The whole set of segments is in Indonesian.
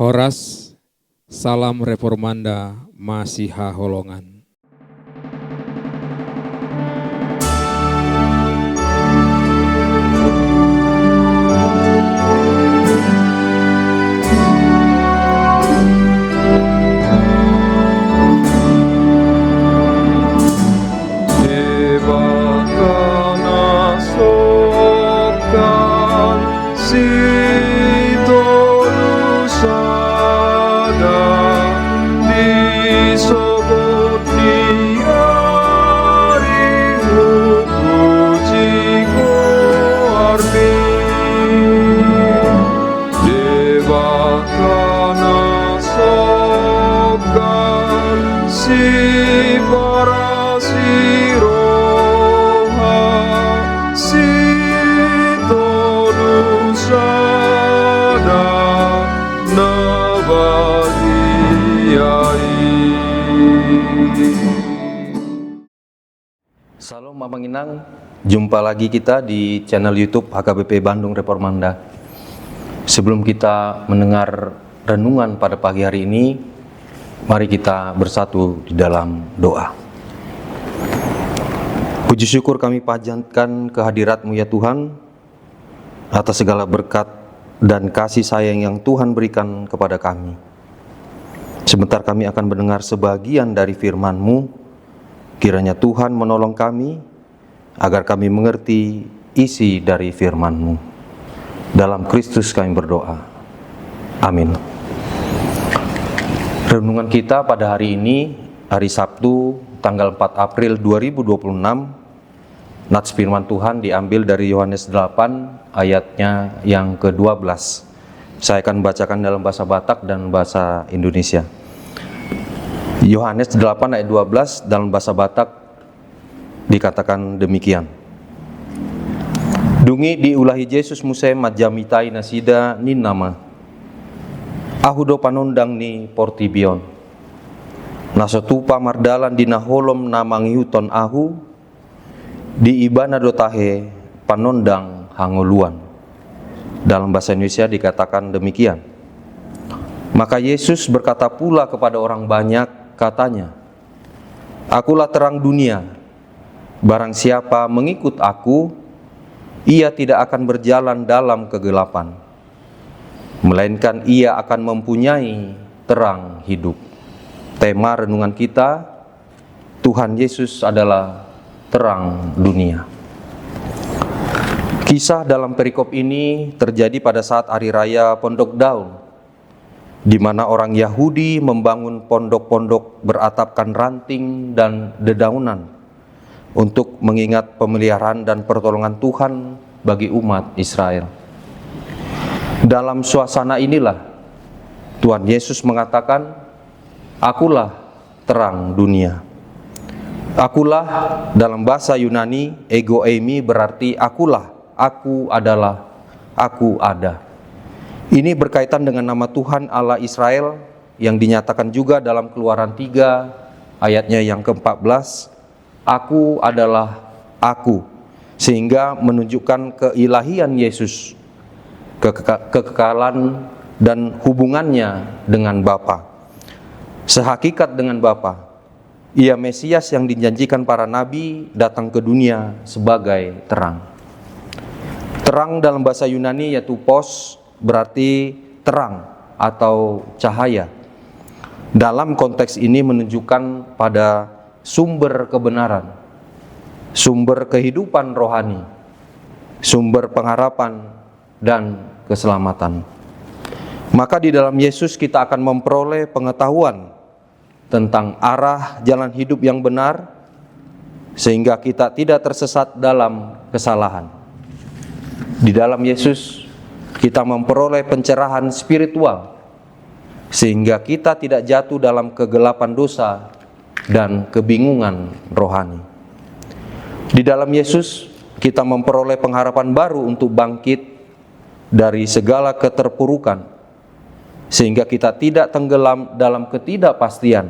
Horas, salam Reformanda Masiha Holongan. Salam Mamanginang, jumpa lagi kita di channel YouTube HKBP Bandung Reformanda. Sebelum kita mendengar renungan pada pagi hari ini, mari kita bersatu di dalam doa. Puji syukur kami panjatkan kehadirat-Mu ya Tuhan, atas segala berkat dan kasih sayang yang Tuhan berikan kepada kami. Sebentar kami akan mendengar sebagian dari firman-Mu. Kiranya Tuhan menolong kami agar kami mengerti isi dari firman-Mu. Dalam Kristus kami berdoa. Amin. Renungan kita pada hari ini, hari Sabtu, tanggal 4 April 2026, nats firman Tuhan diambil dari Yohanes 8, ayatnya yang ke-12. Saya akan bacakan dalam bahasa Batak dan bahasa Indonesia. Yohanes 8 ayat 12 dalam bahasa Batak dikatakan demikian. Dungi diulahi Yesus Muse majamitai nasida nin nama. Ahudo panondang ni portibion. Nasotupa mardalan dinaholom namangihuton ahu. Di ibana dotahe panondang hangoluan. Dalam bahasa Indonesia dikatakan demikian. Maka Yesus berkata pula kepada orang banyak, katanya, "Akulah terang dunia. Barang siapa mengikut aku, ia tidak akan berjalan dalam kegelapan, melainkan ia akan mempunyai terang hidup." Tema renungan kita, Tuhan Yesus adalah terang dunia. Kisah dalam perikop ini terjadi pada saat hari raya Pondok Daun, di mana orang Yahudi membangun pondok-pondok beratapkan ranting dan dedaunan untuk mengingat pemeliharaan dan pertolongan Tuhan bagi umat Israel. Dalam suasana inilah Tuhan Yesus mengatakan, "Akulah terang dunia." Akulah dalam bahasa Yunani, ego eimi, berarti akulah, aku adalah, aku ada. Ini berkaitan dengan nama Tuhan Allah Israel yang dinyatakan juga dalam Keluaran 3 ayatnya yang ke-14. Aku adalah aku, sehingga menunjukkan keilahian Yesus, kekekalan dan hubungannya dengan Bapa. Sehakikat dengan Bapa, Ia Mesias yang dijanjikan para nabi datang ke dunia sebagai terang. Terang dalam bahasa Yunani yaitu pos, berarti terang atau cahaya. Dalam konteks ini menunjukkan pada sumber kebenaran, sumber kehidupan rohani, sumber pengharapan dan keselamatan. Maka di dalam Yesus kita akan memperoleh pengetahuan tentang arah jalan hidup yang benar, sehingga kita tidak tersesat dalam kesalahan. Di dalam Yesus kita memperoleh pencerahan spiritual, sehingga kita tidak jatuh dalam kegelapan dosa dan kebingungan rohani. Di dalam Yesus kita memperoleh pengharapan baru untuk bangkit dari segala keterpurukan, sehingga kita tidak tenggelam dalam ketidakpastian,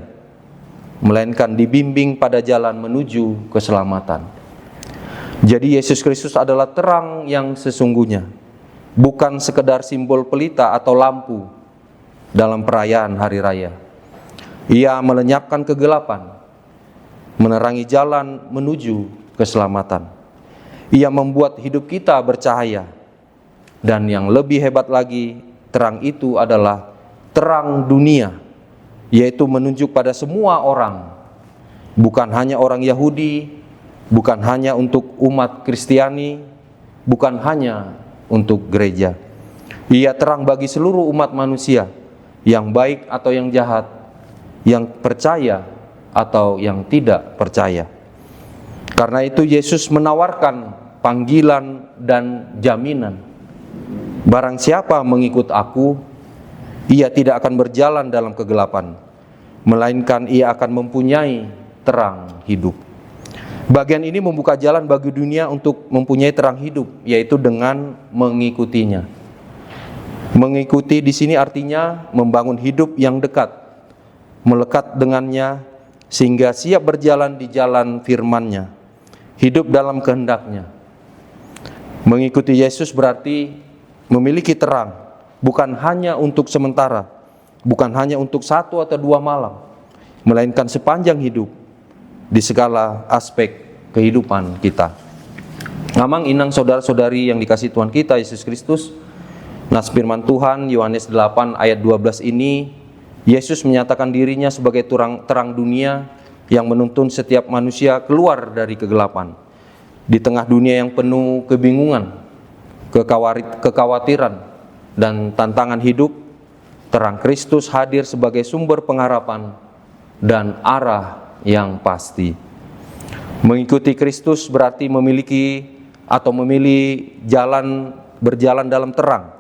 melainkan dibimbing pada jalan menuju keselamatan. Jadi Yesus Kristus adalah terang yang sesungguhnya, bukan sekedar simbol pelita atau lampu dalam perayaan hari raya. Ia melenyapkan kegelapan, menerangi jalan menuju keselamatan. Ia membuat hidup kita bercahaya. Dan yang lebih hebat lagi, terang itu adalah terang dunia, yaitu menunjuk pada semua orang, bukan hanya orang Yahudi, bukan hanya untuk umat Kristiani, bukan hanya untuk gereja. Ia terang bagi seluruh umat manusia, yang baik atau yang jahat, yang percaya atau yang tidak percaya. Karena itu Yesus menawarkan panggilan dan jaminan. Barang siapa mengikut aku, ia tidak akan berjalan dalam kegelapan, melainkan ia akan mempunyai terang hidup. Bagian ini membuka jalan bagi dunia untuk mempunyai terang hidup, yaitu dengan mengikutinya. Mengikuti di sini artinya membangun hidup yang dekat, melekat dengannya, sehingga siap berjalan di jalan firman-Nya, hidup dalam kehendak-Nya. Mengikuti Yesus berarti memiliki terang, bukan hanya untuk sementara, bukan hanya untuk 1 atau 2 malam, melainkan sepanjang hidup, di segala aspek kehidupan kita. Ngamang inang saudara-saudari yang dikasihi Tuhan kita Yesus Kristus, nas firman Tuhan Yohanes 8 ayat 12 ini, Yesus menyatakan dirinya sebagai terang dunia yang menuntun setiap manusia keluar dari kegelapan. Di tengah dunia yang penuh kebingungan, kekhawatiran, dan tantangan hidup, terang Kristus hadir sebagai sumber pengharapan dan arah yang pasti. Mengikuti Kristus berarti memilih berjalan dalam terang,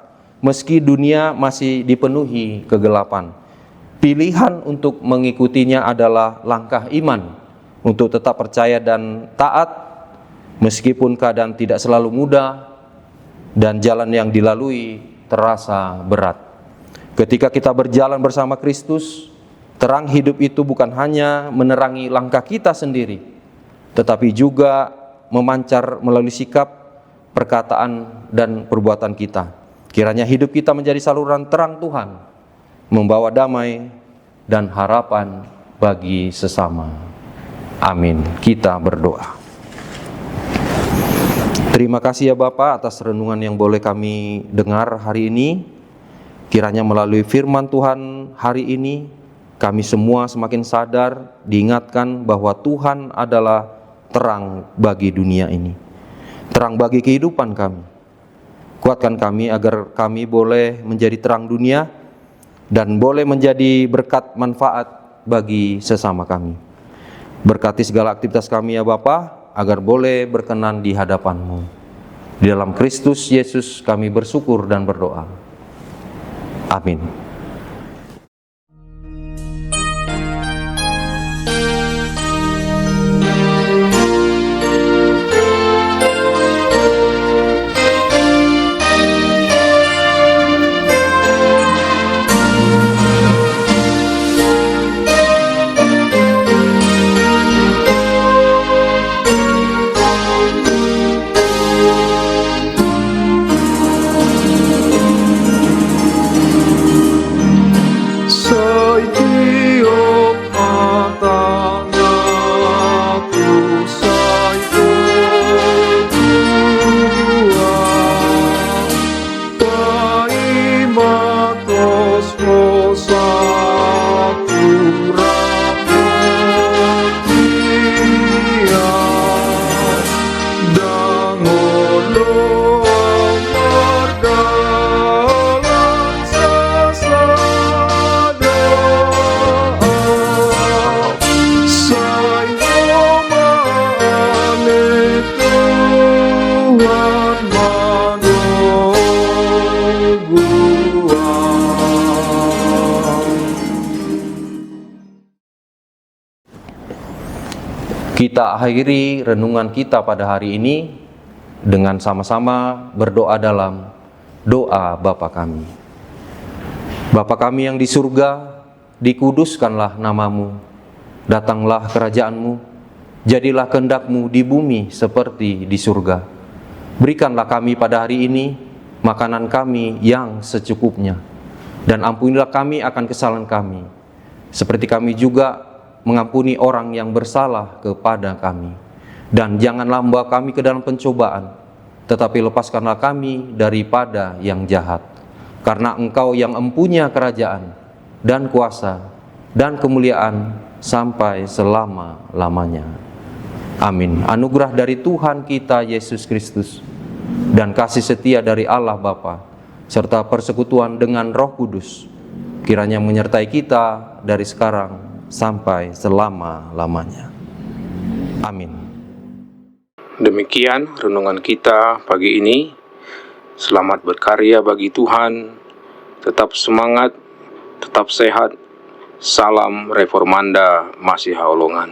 meski dunia masih dipenuhi kegelapan. Pilihan untuk mengikutinya adalah langkah iman untuk tetap percaya dan taat, meskipun keadaan tidak selalu mudah dan jalan yang dilalui terasa berat. Ketika kita berjalan bersama Kristus, terang hidup itu bukan hanya menerangi langkah kita sendiri, tetapi juga memancar melalui sikap, perkataan, dan perbuatan kita. Kiranya hidup kita menjadi saluran terang Tuhan, membawa damai dan harapan bagi sesama. Amin. Kita berdoa. Terima kasih ya Bapak atas renungan yang boleh kami dengar hari ini. Kiranya melalui firman Tuhan hari ini, kami semua semakin sadar, diingatkan bahwa Tuhan adalah terang bagi dunia ini, terang bagi kehidupan kami. Kuatkan kami agar kami boleh menjadi terang dunia dan boleh menjadi berkat manfaat bagi sesama kami. Berkati segala aktivitas kami ya Bapa, agar boleh berkenan di hadapan-Mu. Di dalam Kristus Yesus kami bersyukur dan berdoa. Amin. Kita akhiri renungan kita pada hari ini dengan sama-sama berdoa dalam doa Bapa kami. Bapa kami yang di surga, dikuduskanlah namamu, datanglah kerajaan-Mu, jadilah kehendak-Mu di bumi seperti di surga. Berikanlah kami pada hari ini makanan kami yang secukupnya, Dan ampunilah kami akan kesalahan kami, seperti kami juga mengampuni orang yang bersalah kepada kami. Dan janganlah membawa kami ke dalam pencobaan, tetapi lepaskanlah kami daripada yang jahat. Karena Engkau yang empunya kerajaan dan kuasa dan kemuliaan sampai selama-lamanya. Amin. Anugerah dari Tuhan kita Yesus Kristus dan kasih setia dari Allah Bapa serta persekutuan dengan Roh Kudus kiranya menyertai kita dari sekarang sampai selama-lamanya. Amin. Demikian renungan kita pagi ini. Selamat berkarya bagi Tuhan. Tetap semangat, tetap sehat. Salam Reformanda Masiha Holongan.